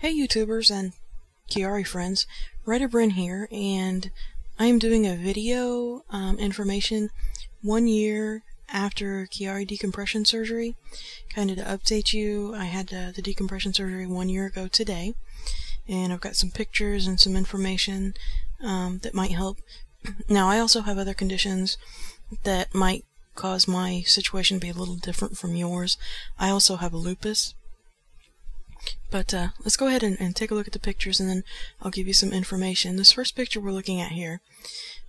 Hey YouTubers and Chiari friends, Writer Bryn here, and I am doing a video information 1 year after Chiari decompression surgery. Kind of to update you, I had the decompression surgery 1 year ago today, and I've got some pictures and some information that might help. Now I also have other conditions that might cause my situation to be a little different from yours. I also have lupus. But let's go ahead and take a look at the pictures, and then I'll give you some information. This first picture we're looking at here,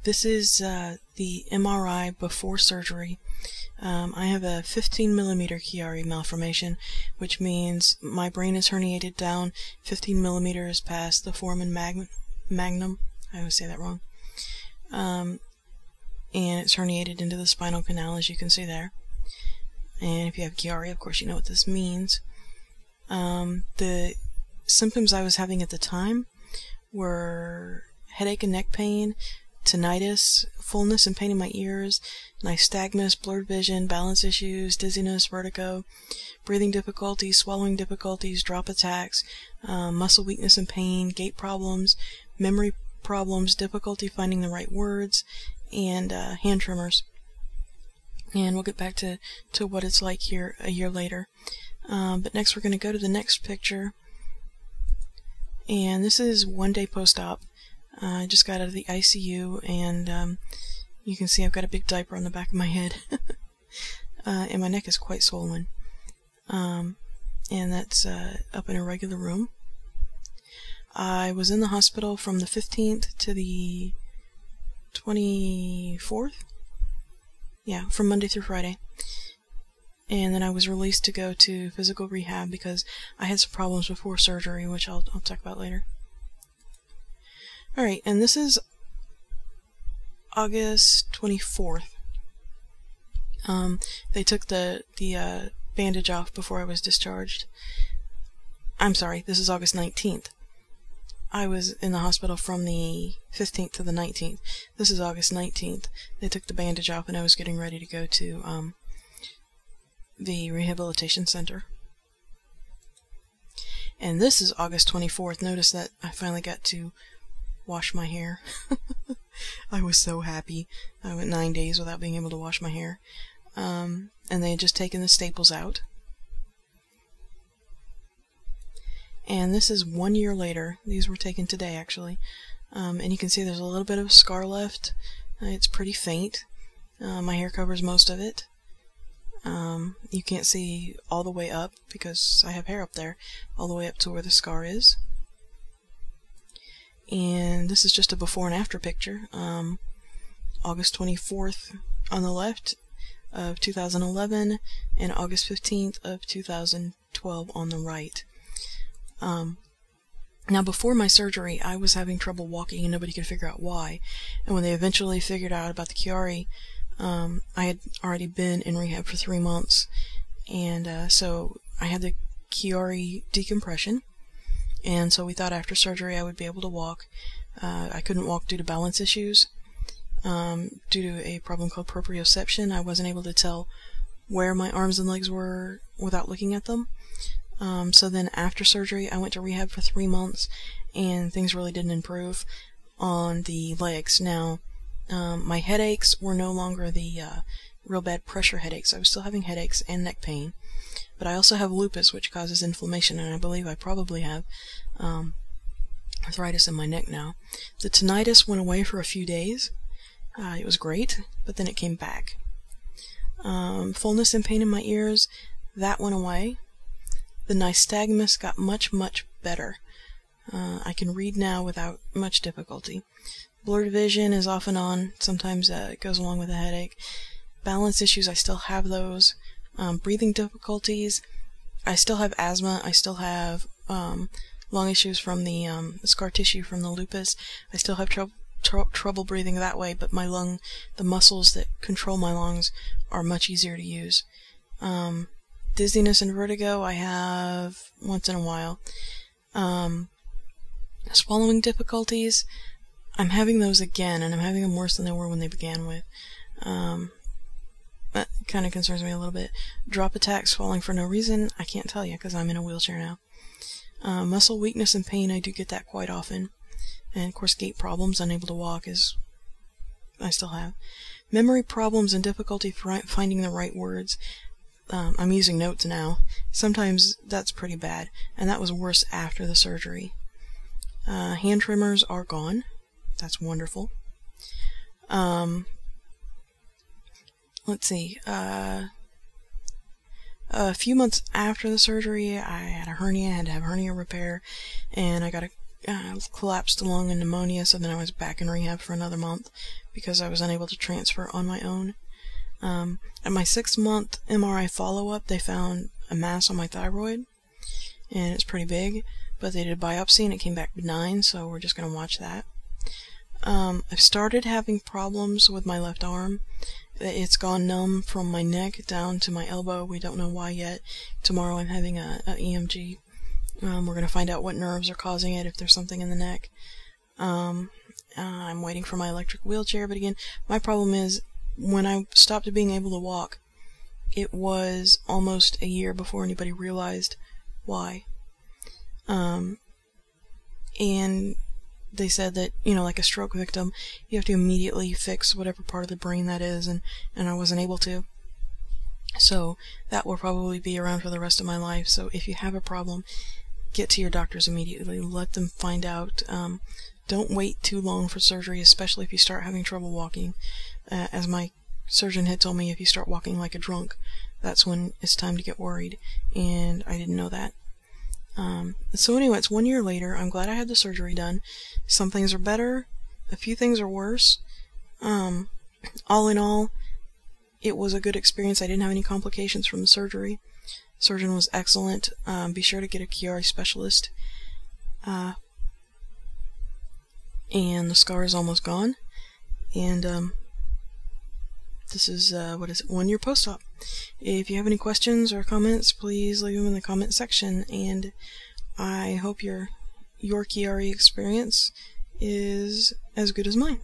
this is the MRI before surgery. I have a 15mm Chiari malformation, which means my brain is herniated down 15 millimeters past the foramen magnum. I always say that wrong. And it's herniated into the spinal canal, as you can see there. And if you have Chiari, of course you know what this means. The symptoms I was having at the time were headache and neck pain, tinnitus, fullness and pain in my ears, nystagmus, blurred vision, balance issues, dizziness, vertigo, breathing difficulties, swallowing difficulties, drop attacks, muscle weakness and pain, gait problems, memory problems, difficulty finding the right words, and hand tremors. And we'll get back to what it's like here a year later. But next we're going to go to the next picture, and this is 1 day post-op. I just got out of the ICU, and you can see I've got a big diaper on the back of my head, and my neck is quite swollen. And that's up in a regular room. I was in the hospital from the 15th to the 24th. Yeah, from Monday through Friday. And then I was released to go to physical rehab because I had some problems before surgery, which I'll talk about later. Alright, and this is August 24th. They took the bandage off before I was discharged. I'm sorry, this is August 19th. I was in the hospital from the 15th to the 19th. This is August 19th. They took the bandage off and I was getting ready to go to the rehabilitation center. And this is August 24th. Notice that I finally got to wash my hair. I was so happy. I went 9 days without being able to wash my hair. And they had just taken the staples out. And this is 1 year later. These were taken today, actually. And you can see there's a little bit of a scar left. It's pretty faint. My hair covers most of it. You can't see all the way up because I have hair up there, all the way up to where the scar is. And this is just a before and after picture. August 24th on the left of 2011 and August 15th of 2012 on the right. Now before my surgery I was having trouble walking and nobody could figure out why. And when they eventually figured out about the Chiari, I had already been in rehab for 3 months, and so I had the Chiari decompression, and so we thought after surgery I would be able to walk. I couldn't walk due to balance issues, due to a problem called proprioception. I wasn't able to tell where my arms and legs were without looking at them. So then after surgery I went to rehab for 3 months, and things really didn't improve on the legs. Now, my headaches were no longer the real bad pressure headaches. I was still having headaches and neck pain. But I also have lupus, which causes inflammation, and I believe I probably have arthritis in my neck now. The tinnitus went away for a few days. It was great, but then it came back. Fullness and pain in my ears, that went away. The nystagmus got much, much better. I can read now without much difficulty. Blurred vision is off and on. Sometimes it goes along with a headache. Balance issues, I still have those. Breathing difficulties, I still have asthma. I still have lung issues from the scar tissue from the lupus. I still have trouble breathing that way, but my the muscles that control my lungs are much easier to use. Dizziness and vertigo I have once in a while. Swallowing difficulties, I'm having those again, and I'm having them worse than they were when they began with. That kind of concerns me a little bit. Drop attacks, falling for no reason, I can't tell you because I'm in a wheelchair now. Muscle weakness and pain, I do get that quite often. And of course gait problems, unable to walk, is I still have. Memory problems and difficulty finding the right words. I'm using notes now. Sometimes that's pretty bad, and that was worse after the surgery. Hand tremors are gone. That's wonderful. Let's see. A few months after the surgery, I had a hernia. I had to have hernia repair, and I got a collapsed lung and pneumonia, so then I was back in rehab for another month because I was unable to transfer on my own. At my 6-month MRI follow-up, they found a mass on my thyroid, and it's pretty big, but they did a biopsy and it came back benign, so we're just going to watch that. I've started having problems with my left arm. It's gone numb from my neck down to my elbow. We don't know why yet. Tomorrow I'm having a EMG. We're going to find out what nerves are causing it, if there's something in the neck. I'm waiting for my electric wheelchair, but again, my problem is when I stopped being able to walk, it was almost a year before anybody realized why. And they said that, you know, like a stroke victim, you have to immediately fix whatever part of the brain that is, and I wasn't able to. So that will probably be around for the rest of my life. So if you have a problem, get to your doctors immediately. Let them find out. Don't wait too long for surgery, especially if you start having trouble walking. As my surgeon had told me, if you start walking like a drunk, that's when it's time to get worried, and I didn't know that. So anyway, it's 1 year later. I'm glad I had the surgery done. Some things are better, a few things are worse. All in all, it was a good experience. I didn't have any complications from the surgery. Surgeon was excellent. Be sure to get a Chiari specialist. And the scar is almost gone. And this is, 1 year post-op. If you have any questions or comments, please leave them in the comment section. And I hope your Chiari experience is as good as mine.